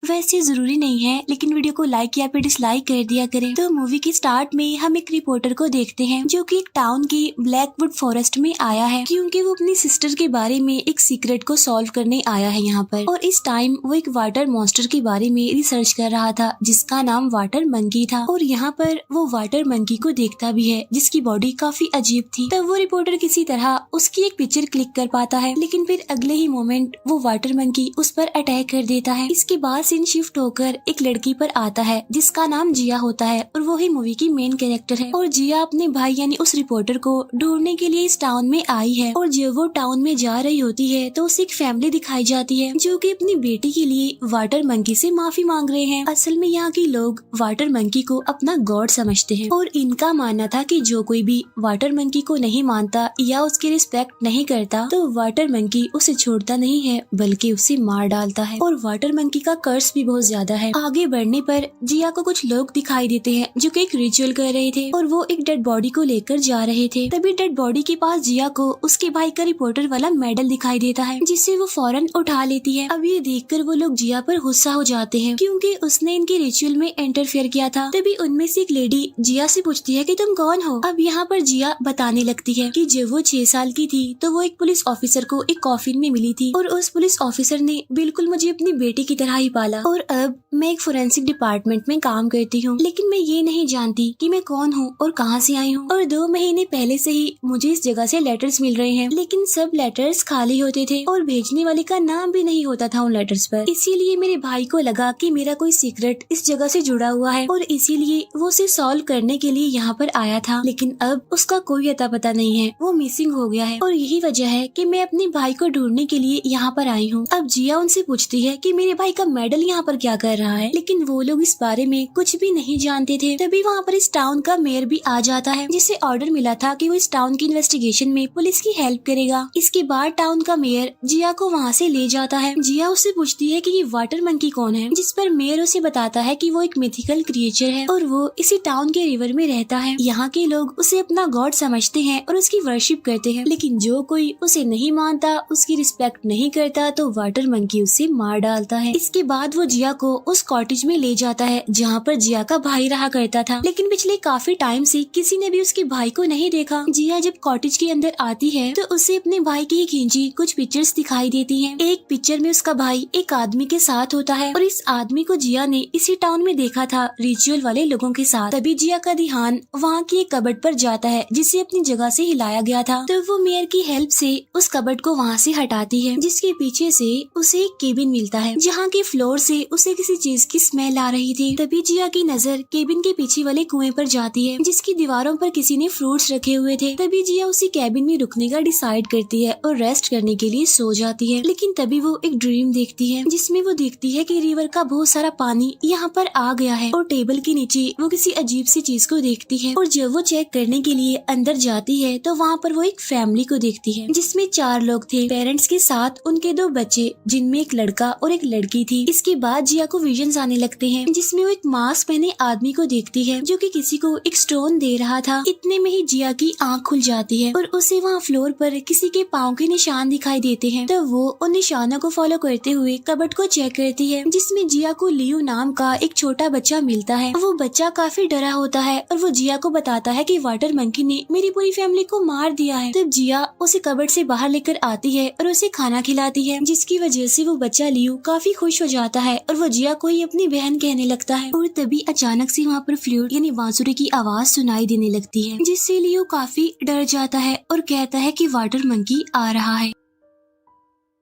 वैसे जरूरी नहीं है, लेकिन वीडियो को लाइक या फिर डिसलाइक कर दिया करें। तो मूवी की स्टार्ट में हम एक रिपोर्टर को देखते हैं जो कि एक टाउन की ब्लैकवुड फॉरेस्ट में आया है, क्योंकि वो अपनी सिस्टर के बारे में एक सीक्रेट को सॉल्व करने आया है यहाँ पर। और इस टाइम वो एक वाटर मॉन्स्टर के बारे में रिसर्च कर रहा था जिसका नाम वाटर मंकी था। और यहाँ पर वो वाटर मंकी को देखता भी है जिसकी बॉडी काफी अजीब थी। तब वो रिपोर्टर किसी तरह उसकी एक पिक्चर क्लिक कर पाता है, लेकिन फिर अगले ही मोमेंट वो वाटर मंकी उस पर अटैक कर देता है। इसके बाद सीन शिफ्ट होकर एक लड़की पर आता है जिसका नाम जिया होता है और वो ही मूवी की मेन कैरेक्टर है। और जिया अपने भाई यानी उस रिपोर्टर को ढूंढने के लिए इस टाउन में आई है। और जब वो टाउन में जा रही होती है तो उसे एक फैमिली दिखाई जाती है जो कि अपनी बेटी के लिए वाटर मंकी से माफी मांग रहे हैं। असल में यहाँ के लोग वाटर मंकी को अपना गॉड समझते हैं और इनका मानना था कि जो कोई भी वाटर मंकी को नहीं मानता या उसकी रिस्पेक्ट नहीं करता तो वाटर मंकी उसे छोड़ता नहीं है बल्कि उसे मार डालता है। और वाटर मंकी का कर्स भी बहुत ज्यादा है। आगे बढ़ने पर जिया को कुछ लोग दिखाई देते हैं जो कि एक रिचुअल कर रहे थे और वो एक डेड बॉडी को लेकर जा रहे थे। तभी डेड बॉडी के पास जिया को उसके भाई का रिपोर्टर वाला मेडल दिखाई देता है जिसे वो फौरन उठा लेती है। अब ये देखकर वो लोग जिया पर गुस्सा हो जाते हैं क्योंकि उसने इनके रिचुअल में इंटरफेयर किया था। तभी उनमें से एक लेडी जिया से पूछती है कि तुम कौन हो। अब यहाँ पर जिया बताने लगती है कि जब वो 6 साल की थी तो वो एक पुलिस ऑफिसर को एक कॉफिन में मिली थी और उस पुलिस ऑफिसर ने बिल्कुल मुझे अपनी बेटी की तरह ही पाला। और अब मैं एक फोरेंसिक डिपार्टमेंट में काम करती हूँ, लेकिन मैं ये नहीं जानती कि मैं कौन हूँ और कहाँ से आई हूँ। और 2 महीने पहले से ही मुझे इस जगह से लेटर्स मिल रहे हैं, लेकिन सब लेटर्स खाली होते थे और भेजने वाले का नाम भी नहीं होता था उन लेटर्स पर। इसीलिए मेरे भाई को लगा कि मेरा कोई सीक्रेट इस जगह से जुड़ा हुआ है और इसीलिए वो उसे सॉल्व करने के लिए यहाँ पर आया था। लेकिन अब उसका कोई अता पता नहीं है, वो मिसिंग हो गया है और यही वजह है कि मैं अपने भाई को ढूंढने के लिए यहाँ पर आई हूँ। अब जिया उनसे पूछती है कि मेरे भाई का मेडल यहाँ पर क्या कर रहा है, लेकिन वो लोग इस बारे में कुछ भी नहीं जानते थे। तभी वहाँ पर इस टाउन का मेयर भी आ जाता है जिसे ऑर्डर मिला था कि वो इस टाउन की इन्वेस्टिगेशन में पुलिस की हेल्प करेगा। इसके बाद टाउन का मेयर जिया को वहाँ से ले जाता है। जिया उससे पूछती है कि ये वाटर मंकी कौन है, जिस पर मेयर उसे बताता है कि वो एक मिथिकल क्रिएचर है और वो इसी टाउन के रिवर में रहता है। यहाँ के लोग उसे अपना गॉड समझते हैं और उसकी वर्शिप करते हैं, लेकिन जो कोई उसे नहीं मानता, उसकी रिस्पेक्ट नहीं करता तो वाटर मंकी उसे मार डालता है। इसके बाद वो जिया को उस कॉटेज में ले जाता है जहाँ पर जिया का भाई रहा करता था, लेकिन पिछले काफी टाइम से किसी ने भी उसके भाई को नहीं देखा। जिया जब कॉटेज के अंदर आती है तो उसे अपने भाई की खींची कुछ पिक्चर्स दिखाई देती हैं। एक पिक्चर में उसका भाई एक आदमी के साथ होता है और इस आदमी को जिया ने इसी टाउन में देखा था रिचुअल वाले लोगों के साथ। तभी जिया का ध्यान वहाँ की एक कबर्ड पर जाता है जिसे अपनी जगह से हिलाया गया था। तो वो मेयर की हेल्प से उस कबर्ड को वहाँ से हटाती है, जिसके पीछे से उसे एक केबिन मिलता है जहाँ के फ्लोर से उसे किसी चीज की स्मेल आ रही थी। तभी जिया की नजर केबिन के पीछे वाले कुएं पर जाती है जिसकी दीवारों पर किसी ने फ्रूट्स रखे हुए थे। तभी जिया उसी केबिन में रुकने का डिसाइड करती है और रेस्ट करने के लिए सो जाती है। लेकिन तभी वो एक ड्रीम देखती है जिसमें वो देखती है कि रिवर का बहुत सारा पानी यहाँ पर आ गया है और टेबल के नीचे वो किसी अजीब सी चीज को देखती है। और जब वो चेक करने के लिए अंदर जाती है तो वहाँ पर वो एक फैमिली को देखती है जिसमें 4 लोग थे, पेरेंट्स के साथ उनके 2 बच्चे जिनमें एक लड़का और एक लड़की थी। इसके बाद जिया को विजन्स आने लगते हैं जिसमें वो एक मास्क पहने आदमी को देखती है जो कि किसी को एक स्टोन दे रहा था। इतने में ही जिया की आंख खुल जाती है और उसे वहाँ फ्लोर पर किसी के पाँव के निशान दिखाई देते हैं। तो वो उन निशानों को फॉलो करते हुए कबर्ड को चेक करती है जिसमें जिया को लियो नाम का एक छोटा बच्चा मिलता है। वो बच्चा काफी डरा होता है और वो जिया को बताता है कि वाटर मंकी ने मेरी पूरी फैमिली को मार दिया है। तब जिया उसे कबर्ड से बाहर लेकर आती है और उसे खाना खिलाती है, जिसकी वजह से वो बच्चा लियो काफी खुश हो जाता है और वो जिया को ही अपनी बहन कहने लगता है। और तभी अचानक से वहाँ पर फ्लूट यानी बांसुरी की आवाज सुनाई देने लगती है जिससे लियो काफी डर जाता है और कहता है कि वाटर मंकी आ रहा है।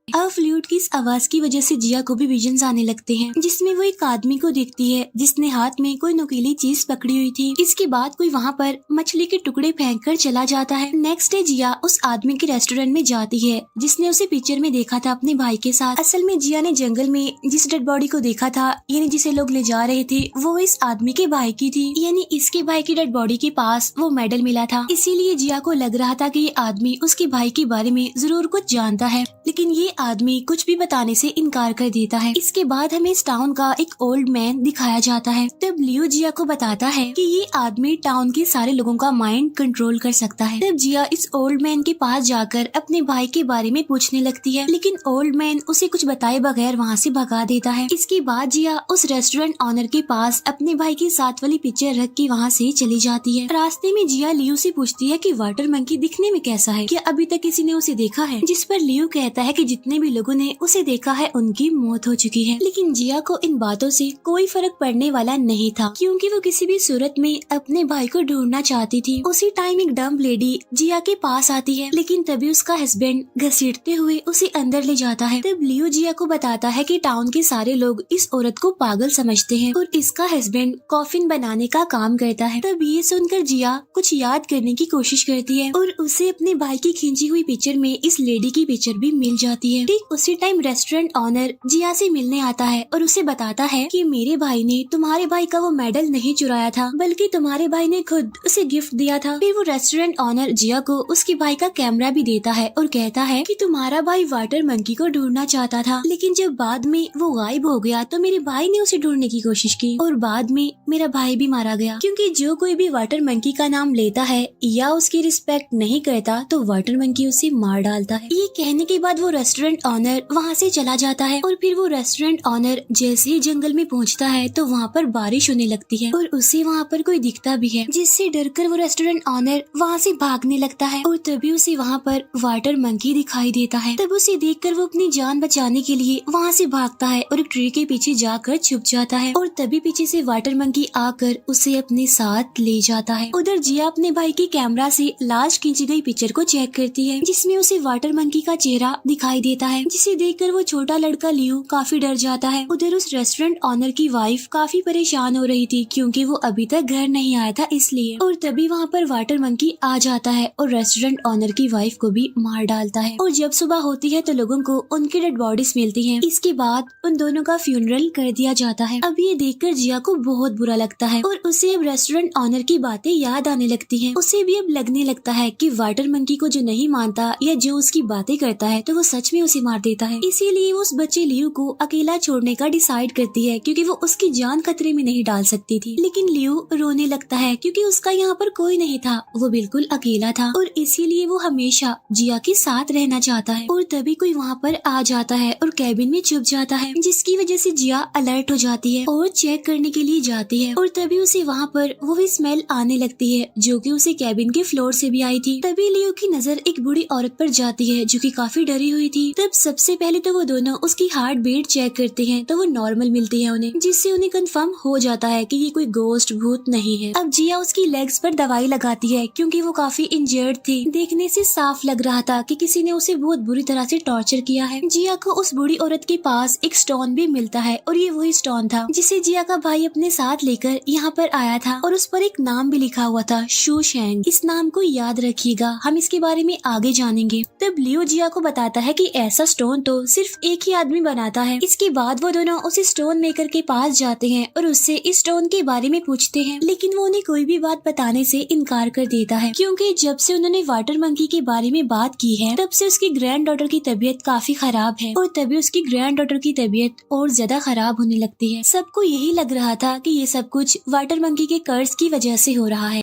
अब फ्लूट की इस आवाज की वजह से जिया को भी विजन्स आने लगते हैं जिसमें वो एक आदमी को देखती है जिसने हाथ में कोई नुकीली चीज पकड़ी हुई थी। इसके बाद कोई वहाँ पर मछली के टुकड़े फेंक कर चला जाता है। नेक्स्ट डे जिया उस आदमी के रेस्टोरेंट में जाती है जिसने उसे पिक्चर में देखा था अपने भाई के साथ। असल में जिया ने जंगल में जिस डेड बॉडी को देखा था यानी जिसे लोग ले जा रहे थे वो इस आदमी के भाई की थी, यानी इसके भाई की डेड बॉडी के पास वो मेडल मिला था। इसीलिए जिया को लग रहा था कि ये आदमी उसके भाई के बारे में जरूर कुछ जानता है, लेकिन ये आदमी कुछ भी बताने से इनकार कर देता है। इसके बाद हमें इस टाउन का एक ओल्ड मैन दिखाया जाता है। तब लियो जिया को बताता है कि ये आदमी टाउन के सारे लोगों का माइंड कंट्रोल कर सकता है। तब जिया इस ओल्ड मैन के पास जाकर अपने भाई के बारे में पूछने लगती है, लेकिन ओल्ड मैन उसे कुछ बताए बगैर वहाँ से भगा देता है। इसके बाद जिया उस रेस्टोरेंट ऑनर के पास अपने भाई की साथ वाली पिक्चर रख के वहाँ से चली जाती है। रास्ते में जिया लियो से पूछती है कि वाटर मंकी दिखने में कैसा है, क्या अभी तक किसी ने उसे देखा है? जिस पर लियो कहता है कि जितने भी लोगों ने उसे देखा है उनकी मौत हो चुकी है। लेकिन जिया को इन बातों से कोई फर्क पड़ने वाला नहीं था, क्योंकि वो किसी भी सूरत में अपने भाई को ढूंढना चाहती थी। उसी टाइम एक डम्ब लेडी जिया के पास आती है, लेकिन तभी उसका हस्बैंड घसीटते हुए उसे अंदर ले जाता है। तब लियो जिया को बताता है कि टाउन के सारे लोग इस औरत को पागल समझते हैं और इसका हस्बैंड कॉफिन बनाने का काम करता है। तब ये सुनकर जिया कुछ याद करने की कोशिश करती है और उसे अपने भाई की खींची हुई पिक्चर में इस लेडी की पिक्चर भी मिल जाती है। ठीक उसी टाइम रेस्टोरेंट ऑनर जिया से मिलने आता है और उसे बताता है कि मेरे भाई ने तुम्हारे भाई का वो मेडल नहीं चुराया था, बल्कि तुम्हारे भाई ने खुद उसे गिफ्ट दिया था। फिर वो रेस्टोरेंट ऑनर जिया को उसके भाई का कैमरा भी देता है और कहता है कि तुम्हारा भाई वाटर मंकी को ढूंढना चाहता था, लेकिन जब बाद में वो गायब हो गया तो मेरे भाई ने उसे ढूंढने की कोशिश की और बाद में मेरा भाई भी मारा गया। क्योंकि जो कोई भी वाटर मंकी का नाम लेता है या उसकी रिस्पेक्ट नहीं करता तो वाटर मंकी उसे मार डालता है। ये कहने के बाद वो रेस्टोरेंट ऑनर वहाँ से चला जाता है और फिर वो रेस्टोरेंट ऑनर जैसे ही जंगल में पहुँचता है तो वहाँ पर बारिश होने लगती है और उसे वहाँ पर कोई दिखता भी है, जिससे डरकर वो रेस्टोरेंट ऑनर वहाँ से भागने लगता है और तभी उसे वहाँ पर वाटर मंकी दिखाई देता है। तब उसे देखकर वो अपनी जान बचाने के लिए वहाँ से भागता है और एक ट्री के पीछे जाकर छुप जाता है और तभी पीछे से वाटर मंकी आकर उसे अपने साथ ले जाता है। उधर जिया अपने भाई के कैमरा से लास्ट खींची गई पिक्चर को चेक करती है, जिसमें उसे वाटर मंकी का चेहरा दिखाई देता है, जिसे देखकर वो छोटा लड़का लियो काफी डर जाता है। उधर उस रेस्टोरेंट ऑनर की वाइफ काफी परेशान हो रही थी, क्योंकि वो अभी तक घर नहीं आया था इसलिए। और तभी वहाँ पर वाटर मंकी आ जाता है और रेस्टोरेंट ऑनर की वाइफ को भी मार डालता है। और जब सुबह होती है तो लोगों को उनकी डेड बॉडीज मिलती हैं। इसके बाद उन दोनों का फ्यूनरल कर दिया जाता है। अब ये देखकर जिया को बहुत बुरा लगता है और उसे अब रेस्टोरेंट ऑनर की बातें याद आने लगती हैं। उसे भी अब लगने लगता है कि वाटर मंकी को जो नहीं मानता या जो उसकी बातें करता है तो वो सच में उसे मार देता है। इसीलिए वो उस बच्चे लियो को अकेला छोड़ने का डिसाइड करती है, क्योंकि वो उसकी जान खतरे में नहीं डाल सकती थी। लेकिन लियो रोने लगता है क्योंकि उसका यहाँ पर कोई नहीं था, वो बिल्कुल अकेला था और इसीलिए वो हमेशा जिया के साथ रहना चाहता है। और तभी कोई वहाँ पर आ जाता है और कैबिन में छुप जाता है, जिसकी वजह से जिया अलर्ट हो जाती है और चेक करने के लिए जाती है। और तभी उसे वहाँ पर वो स्मेल आने लगती है जो कि उसे कैबिन के फ्लोर से भी आई थी। तभी लियो की नजर एक बूढ़ी औरत पर जाती है जो कि काफी डरी हुई थी। तब सबसे पहले तो वो दोनों उसकी हार्ट बीट चेक करते हैं तो वो नॉर्मल मिलती है उन्हें, जिससे उन्हें कंफर्म हो जाता है कि ये कोई गोस्ट भूत नहीं है। अब जिया उसकी लेग्स पर दवाई लगाती है क्योंकि वो काफी इंजर्ड थी। देखने से साफ लग रहा था कि किसी ने उसे बहुत बुरी तरह से टॉर्चर किया है। जिया को उस बूढ़ी औरत के पास एक स्टोन भी मिलता है और ये वही स्टोन था जिसे जिया का भाई अपने साथ लेकर यहाँ पर आया था और उस पर एक नाम भी लिखा हुआ था, शू शेंग। इस नाम को याद रखिएगा, हम इसके बारे में आगे जानेंगे। तब लियो जिया को बताता है कि ऐसा स्टोन तो सिर्फ एक ही आदमी बनाता है। इसके बाद वो दोनों उस स्टोन मेकर के पास जाते हैं और उससे इस स्टोन के बारे में पूछते हैं, लेकिन वो उन्हें कोई भी बात बताने से इनकार कर देता है, क्योंकि जब से उन्होंने वाटर मंकी के बारे में बात की है तब से उसकी ग्रैंड डॉटर की तबीयत काफी खराब है और तभी उसकी ग्रैंड डॉटर की तबीयत और ज्यादा खराब होने लगती है। सबको यही लग रहा था कि ये सब कुछ वाटर मंकी के कर्ज की वजह से हो रहा है।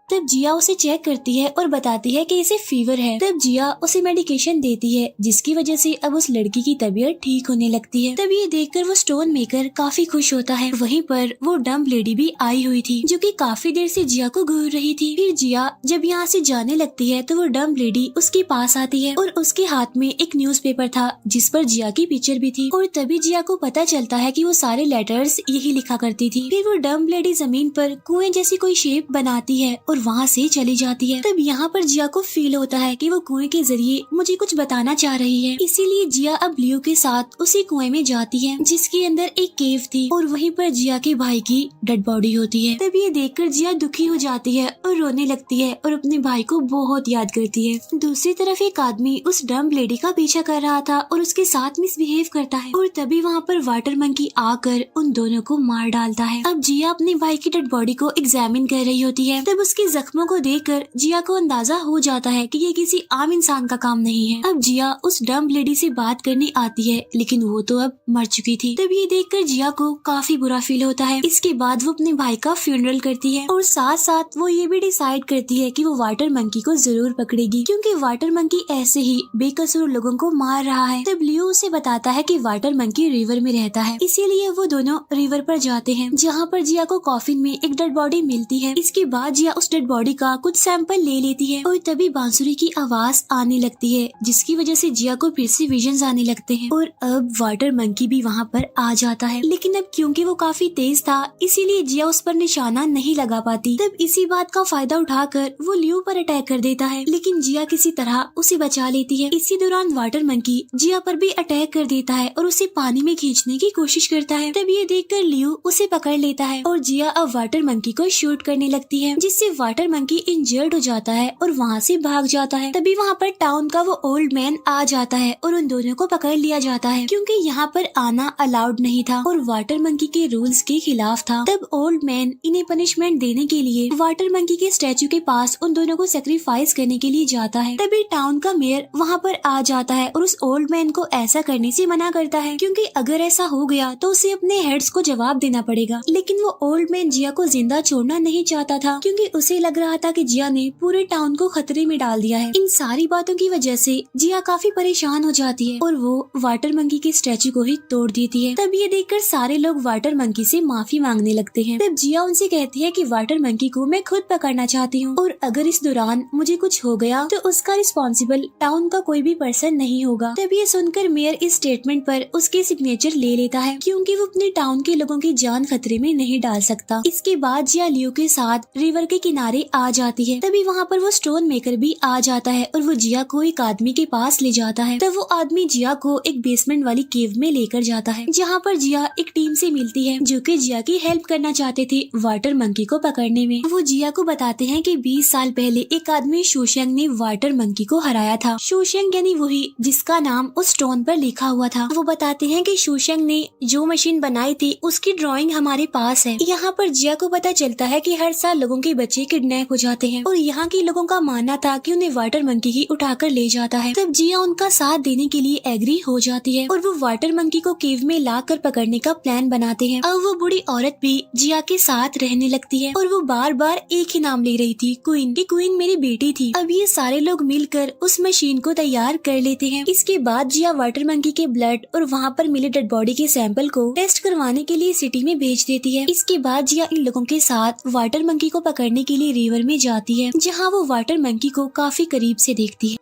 तब जिया उसे चेक करती है और बताती है कि इसे फीवर है। तब जिया उसे मेडिकेशन देती है, जिसकी वजह से अब उस लड़की की तबीयत ठीक होने लगती है। तब ये देखकर वो स्टोन मेकर काफी खुश होता है। वहीं पर वो डम्ब लेडी भी आई हुई थी जो कि काफी देर से जिया को घूर रही थी। फिर जिया जब यहाँ से जाने लगती है तो वो डम्ब लेडी उसके पास आती है और उसके हाथ में एक न्यूज़पेपर था जिस पर जिया की पिक्चर भी थी। और तभी जिया को पता चलता है कि वो सारे लेटर्स यही लिखा करती थी। फिर वो डम्ब लेडी जमीन पर कुएं जैसी कोई शेप बनाती है और वहाँ से चली जाती है। तब यहाँ पर जिया को फील होता है कि वो कुएं के जरिए मुझे कुछ बताना चाह रही है। इसीलिए जिया अब लियो के साथ उसी कुएं में जाती है जिसके अंदर एक केव थी और वहीं पर जिया के भाई की डेड बॉडी होती है। तब ये देखकर जिया दुखी हो जाती है और रोने लगती है और अपने भाई को बहुत याद करती है। दूसरी तरफ एक आदमी उस डम्ब लेडी का पीछा कर रहा था और उसके साथ मिसबिहेव करता है और तभी वहाँ पर वाटर मंकी आकर उन दोनों को मार डालता है। अब जिया अपने भाई की डेड बॉडी को एग्जामिन कर रही होती है। तब उसकी जख्मों को देखकर जिया को अंदाजा हो जाता है कि ये किसी आम इंसान का काम नहीं है। अब जिया उस डम्ब लेडी से बात करने आती है, लेकिन वो तो अब मर चुकी थी। तब ये देखकर जिया को काफी बुरा फील होता है। इसके बाद वो अपने भाई का फ्यूनरल करती है और साथ साथ वो ये भी डिसाइड करती है कि वो वाटर मंकी को जरूर पकड़ेगी, क्योंकि वाटर मंकी ऐसे ही बेकसूर लोगों को मार रहा है। तब लियो उसे बताता है कि वाटर मंकी रिवर में रहता है, इसीलिए वो दोनों रिवर पर जाते हैं, जहाँ पर जिया को कॉफिन में एक डेड बॉडी मिलती है। इसके बाद जिया उस डेड बॉडी का कुछ सैंपल ले लेती है और तभी बांसुरी की आवाज आने लगती है, जिसकी वजह से जिया को फिर से विजन्स आने लगते हैं। और अब वाटर मंकी भी वहाँ पर आ जाता है, लेकिन अब क्योंकि वो काफी तेज था इसीलिए जिया उस पर निशाना नहीं लगा पाती। तब इसी बात का फायदा उठाकर वो लियो पर अटैक कर देता है, लेकिन जिया किसी तरह उसे बचा लेती है। इसी दौरान वाटर मंकी जिया पर भी अटैक कर देता है और उसे पानी में खींचने की कोशिश करता है। तब ये देखकर लियो उसे पकड़ लेता है और जिया अब वाटर मंकी को शूट करने लगती है, जिससे वाटर मंकी इंजर्ड हो जाता है और वहाँ से भाग जाता है। तभी वहाँ पर टाउन का वो ओल्ड मैन आ जाता है और उन दोनों को पकड़ लिया जाता है, क्योंकि यहाँ पर आना अलाउड नहीं था और वाटर मंकी के रूल्स के खिलाफ था। तब ओल्ड मैन इन्हें पनिशमेंट देने के लिए वाटर मंकी के स्टैचू के पास उन दोनों को सेक्रीफाइस करने के लिए जाता है। तभी टाउन का मेयर वहाँ पर आ जाता है और उस ओल्ड मैन को ऐसा करने से मना करता है, क्योंकि अगर ऐसा हो गया तो उसे अपने हेड्स को जवाब देना पड़ेगा। लेकिन वो ओल्ड मैन जिया को जिंदा छोड़ना नहीं चाहता था, क्योंकि उसे लग रहा था कि जिया ने पूरे टाउन को खतरे में डाल दिया है। इन सारी बातों की वजह से जिया काफी परेशान हो जाती है और वो वाटर मंकी के स्टैचू को ही तोड़ देती है। तब ये देखकर सारे लोग वाटर मंकी से माफी मांगने लगते हैं। तब जिया उनसे कहती है कि वाटर मंकी को मैं खुद पकड़ना चाहती हूँ और अगर इस दौरान मुझे कुछ हो गया तो उसका रिस्पॉन्सिबल टाउन का कोई भी पर्सन नहीं होगा। तब ये सुनकर मेयर इस स्टेटमेंट पर उसके सिग्नेचर ले लेता है, क्योंकि वो अपने टाउन के लोगों की जान खतरे में नहीं डाल सकता। इसके बाद जिया लियो के साथ रिवर के किनारे आ जाती है। तभी वहाँ पर वो स्टोन मेकर भी आ जाता है और वो जिया को एक आदमी के पास ले जाता है। तब वो आदमी जिया को एक बेसमेंट वाली केव में लेकर जाता है, जहाँ पर जिया एक टीम से मिलती है जो कि जिया की हेल्प करना चाहते थे वाटर मंकी को पकड़ने में। वो जिया को बताते हैं कि 20 साल पहले एक आदमी शोशेंग ने वाटर मंकी को हराया था। शोशेंग यानी वही जिसका नाम उस स्टोन पर लिखा हुआ था। वो बताते हैं कि शोशेंग ने जो मशीन बनाई थी उसकी ड्राइंग हमारे पास है। यहाँ पर जिया को पता चलता है कि हर साल लोगों के बच्चे किडनैप हो जाते हैं और यहाँ के लोगों का मानना था कि उन्हें वाटर मंकी ही उठाकर ले जाता है। तब जिया उनका साथ देने के लिए एग्री हो जाती है और वो वाटर मंकी को केव में लाकर पकड़ने का प्लान बनाते हैं। अब वो बूढ़ी औरत भी जिया के साथ रहने लगती है और वो बार बार एक ही नाम ले रही थी, क्वीन की। क्वीन मेरी बेटी थी। अब ये सारे लोग मिलकर उस मशीन को तैयार कर लेते हैं। इसके बाद जिया वाटर मंकी के ब्लड और वहाँ पर मिले डेड बॉडी के सैंपल को टेस्ट करवाने के लिए सिटी में भेज देती है। इसके बाद जिया इन लोगों के साथ वाटर मंकी को पकड़ने के लिए रिवर में जाती है, जहाँ वो वाटर मंकी को काफी करीब से देखती है।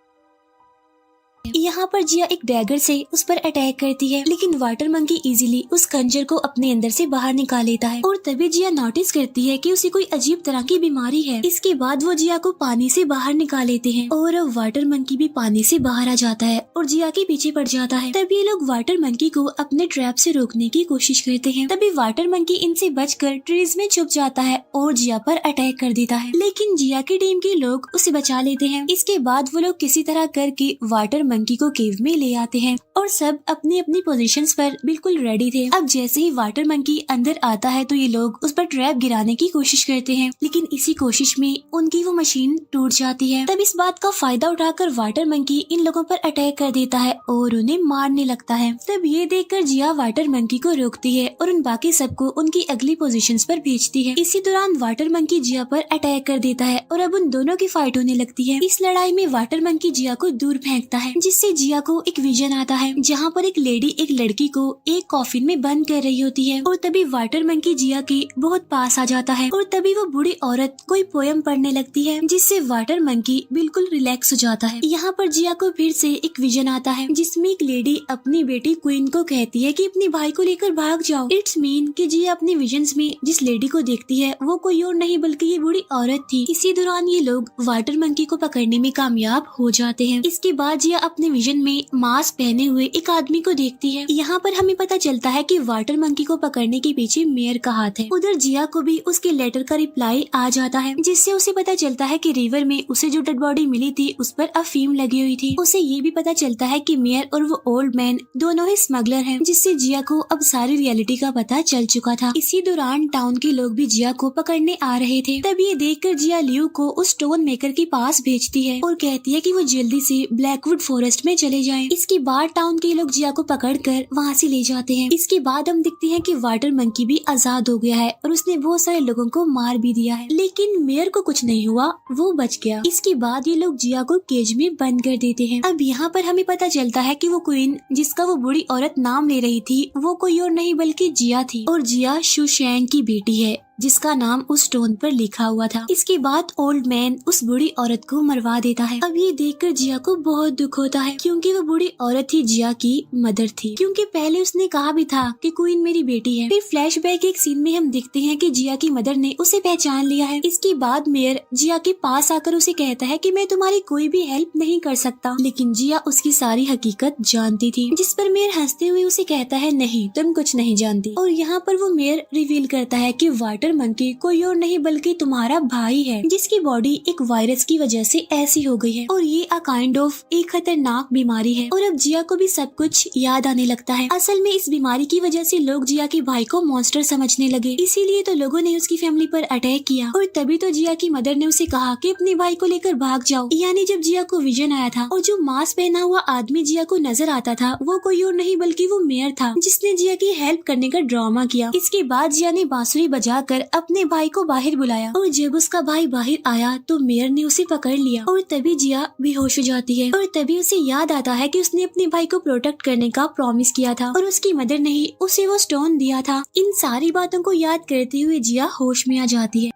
यहाँ पर जिया एक डैगर से उस पर अटैक करती है, लेकिन वाटर मंकी इजीली उस खंजर को अपने अंदर से बाहर निकाल लेता है और तभी जिया नोटिस करती है कि उसे कोई अजीब तरह की बीमारी है। इसके बाद वो जिया को पानी से बाहर निकाल लेते हैं और वाटर मंकी भी पानी से बाहर आ जाता है और जिया के पीछे पड़ जाता है। तभी ये लोग वाटर मंकी को अपने ट्रैप से रोकने की कोशिश करते हैं। तभी वाटर मंकी इनसे बचकर ट्रीज में छुप जाता है और जिया पर अटैक कर देता है, लेकिन जिया की टीम के लोग उसे बचा लेते हैं। इसके बाद वो लोग किसी तरह करके वाटर मंकी को केव में ले आते हैं और सब अपनी अपनी पोजीशंस पर बिल्कुल रेडी थे। अब जैसे ही वाटर मंकी अंदर आता है तो ये लोग उस पर ट्रैप गिराने की कोशिश करते हैं, लेकिन इसी कोशिश में उनकी वो मशीन टूट जाती है। तब इस बात का फायदा उठाकर वाटर मंकी इन लोगों पर अटैक कर देता है और उन्हें मारने लगता है। तब ये देखकर जिया वाटर मंकी को रोकती है और उन बाकी सबको उनकी अगली पोजीशंस पर भेजती है। इसी दौरान वाटर मंकी जिया पर अटैक कर देता है और अब उन दोनों की फाइट होने लगती है। इस लड़ाई में वाटर मंकी जिया को दूर फेंकता है, जिससे जिया को एक विजन आता है जहाँ पर एक लेडी एक लड़की को एक कॉफिन में बंद कर रही होती है और तभी वाटर मंकी जिया के बहुत पास आ जाता है और तभी वो बूढ़ी औरत कोई पोयम पढ़ने लगती है, जिससे वाटर मंकी बिल्कुल रिलैक्स हो जाता है। यहाँ पर जिया को फिर से एक विजन आता है जिसमें एक लेडी अपनी बेटी क्वीन को कहती है कि अपने भाई को लेकर भाग जाओ। इट्स मीन कि जिया अपने विजन्स में जिस लेडी को देखती है वो कोई और नहीं बल्कि ये बूढ़ी औरत थी। इसी दौरान ये लोग वाटर मंकी को पकड़ने में कामयाब हो जाते हैं। इसके बाद जिया अपने विजन में मास्क पहने हुए हुए एक आदमी को देखती है। यहाँ पर हमें पता चलता है कि वाटर मंकी को पकड़ने के पीछे मेयर का हाथ है। उधर जिया को भी उसके लेटर का रिप्लाई आ जाता है, जिससे उसे पता चलता है कि रिवर में उसे जो डेड बॉडी मिली थी उस पर अफीम लगी हुई थी। उसे ये भी पता चलता है कि मेयर और वो ओल्ड मैन दोनों ही स्मगलर हैं, जिससे जिया को अब सारी रियलिटी का पता चल चुका था। इसी दौरान टाउन के लोग भी जिया को पकड़ने आ रहे थे। तब ये देखकर जिया लियू को उस स्टोन मेकर के पास भेजती है और कहती है कि वो जल्दी से ब्लैकवुड फॉरेस्ट में चले जाएं। इसके बाद टाउन के लोग जिया को पकड़कर वहाँ से ले जाते हैं। इसके बाद हम देखते हैं कि वाटर मंकी भी आजाद हो गया है और उसने बहुत सारे लोगों को मार भी दिया है, लेकिन मेयर को कुछ नहीं हुआ, वो बच गया। इसके बाद ये लोग जिया को केज में बंद कर देते हैं। अब यहाँ पर हमें पता चलता है कि वो क्वीन जिसका वो बुरी औरत नाम ले रही थी वो कोई और नहीं बल्कि जिया थी, और जिया शुशैंग की बेटी है जिसका नाम उस स्टोन पर लिखा हुआ था। इसके बाद ओल्ड मैन उस बुरी औरत को मरवा देता है। अब ये देखकर जिया को बहुत दुख होता है, क्योंकि वो बुरी औरत ही जिया की मदर थी, क्योंकि पहले उसने कहा भी था कि क्वीन मेरी बेटी है। फिर फ्लैशबैक एक सीन में हम देखते हैं कि जिया की मदर ने उसे पहचान लिया है। इसके बाद मेयर जिया के पास आकर उसे कहता है कि मैं तुम्हारी कोई भी हेल्प नहीं कर सकता, लेकिन जिया उसकी सारी हकीकत जानती थी, जिस पर मेयर हंसते हुए उसे कहता है नहीं, तुम कुछ नहीं जानती। और यहाँ पर वो मेयर रिवील करता है कि वाटर मंकी कोई और नहीं बल्कि तुम्हारा भाई है, जिसकी बॉडी एक वायरस की वजह से ऐसी हो गई है, और ये अ काइंड ऑफ एक खतरनाक बीमारी है। और अब जिया को भी सब कुछ याद आने लगता है। असल में इस बीमारी की वजह से लोग जिया के भाई को मॉन्स्टर समझने लगे, इसीलिए तो लोगों ने उसकी फैमिली पर अटैक किया, और तभी तो जिया की मदर ने उसे कहा कि अपने भाई को लेकर भाग जाओ। यानी जब जिया को विजन आया था और जो मास्क पहना हुआ आदमी जिया को नजर आता था वो कोई और नहीं बल्कि वो मेयर था, जिसने जिया की हेल्प करने का ड्रामा किया। इसके बाद जिया ने बांसुरी बजाकर अपने भाई को बाहर बुलाया, और जब उसका भाई बाहर आया तो मेयर ने उसे पकड़ लिया, और तभी जिया बेहोश हो जाती है। और तभी उसे याद आता है कि उसने अपने भाई को प्रोटेक्ट करने का प्रॉमिस किया था और उसकी मदर ने ही उसे वो स्टोन दिया था। इन सारी बातों को याद करते हुए जिया होश में आ जाती है।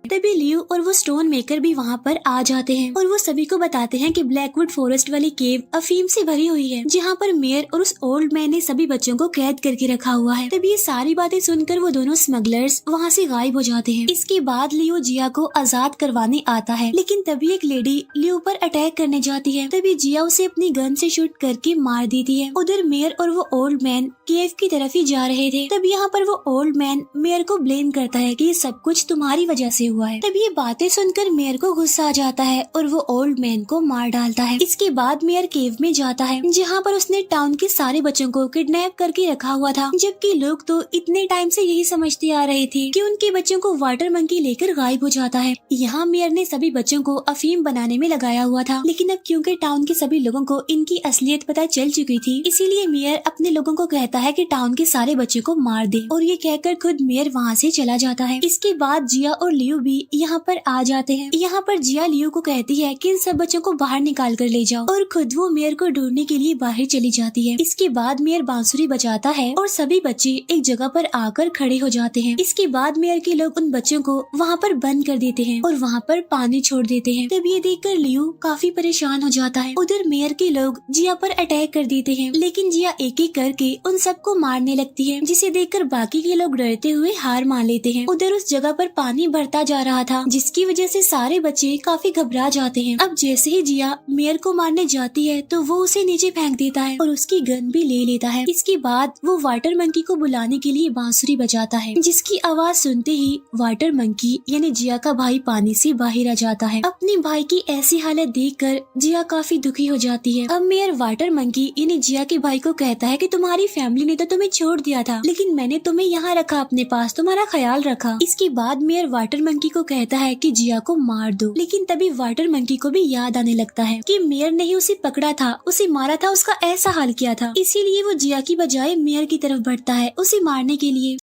तभी लियू और वो स्टोन मेकर भी वहाँ पर आ जाते हैं और वो सभी को बताते हैं कि ब्लैकवुड फॉरेस्ट वाली केव अफीम से भरी हुई है, जहाँ पर मेयर और उस ओल्ड मैन ने सभी बच्चों को कैद करके रखा हुआ है। तभी ये सारी बातें सुनकर वो दोनों स्मगलर्स वहाँ से गायब हो जाते हैं। इसके बाद लियू जिया को आजाद करवाने आता है, लेकिन तभी एक लेडी लियू पर अटैक करने जाती है। तभी जिया उसे अपनी गन से शूट करके मार देती है। उधर मेयर और वो ओल्ड मैन केव की तरफ ही जा रहे थे। तब यहाँ पर वो ओल्ड मैन मेयर को ब्लेम करता है कि ये सब कुछ तुम्हारी वजह से हुआ है। तब ये बातें सुनकर मेयर को गुस्सा आ जाता है और वो ओल्ड मैन को मार डालता है। इसके बाद मेयर केव में जाता है, जहाँ पर उसने टाउन के सारे बच्चों को किडनैप करके रखा हुआ था, जबकि लोग तो इतने टाइम से यही समझते आ रहे थे कि उनके बच्चों को वाटर मंकी लेकर गायब हो जाता है। यहाँ मेयर ने सभी बच्चों को अफीम बनाने में लगाया हुआ था, लेकिन अब क्योंकि टाउन के सभी लोगों को इनकी असलियत पता चल चुकी थी, इसीलिए मेयर अपने लोगों को कहता है कि टाउन के सारे बच्चों को मार दे, और ये कहकर खुद मेयर वहाँ से चला जाता है। इसके बाद जिया और लियू भी यहाँ पर आ जाते हैं। यहाँ पर जिया लियू को कहती है कि इन सब बच्चों को बाहर निकाल कर ले जाओ, और खुद वो मेयर को ढूंढने के लिए बाहर चली जाती है। इसके बाद मेयर बांसुरी बजाता है और सभी बच्चे एक जगह पर आकर खड़े हो जाते हैं। इसके बाद मेयर के लोग उन बच्चों को वहाँ पर बंद कर देते हैं और वहाँ पर पानी छोड़ देते हैं। तब ये देखकर लियू काफी परेशान हो जाता है। उधर मेयर के लोग जिया पर अटैक कर देते हैं, लेकिन जिया एक एक करके उन सबको मारने लगती है, जिसे देखकर बाकी के लोग डरते हुए हार मान लेते हैं। उधर उस जगह पर पानी बढ़ता जा रहा था, जिसकी वजह से सारे बच्चे काफी घबरा जाते हैं। अब जैसे ही जिया मेयर को मारने जाती है तो वो उसे नीचे फेंक देता है और उसकी गन भी ले लेता है। इसके बाद वो वाटर मंकी को बुलाने के लिए बांसुरी बजाता है, जिसकी आवाज सुनते ही वाटर मंकी यानी जिया का भाई पानी से बाहर आ जाता है। अपने भाई की ऐसी हालत देखकर जिया काफी दुखी हो जाती है। अब मेयर वाटर मंकी यानी जिया के भाई को कहता है कि तुम्हारी फैमिली ने तो तुम्हें छोड़ दिया था, लेकिन मैंने तुम्हें यहाँ रखा, अपने पास तुम्हारा ख्याल रखा। इसके बाद मेयर वाटर मंकी को कहता है कि जिया को मार दो, लेकिन तभी वाटर मंकी को भी याद आने लगता है कि मेयर ने ही उसे पकड़ा था, उसे मारा था, उसका ऐसा हाल किया था, इसीलिए वो जिया की बजाय मेयर की तरफ बढ़ता है उसे मारने के लिए।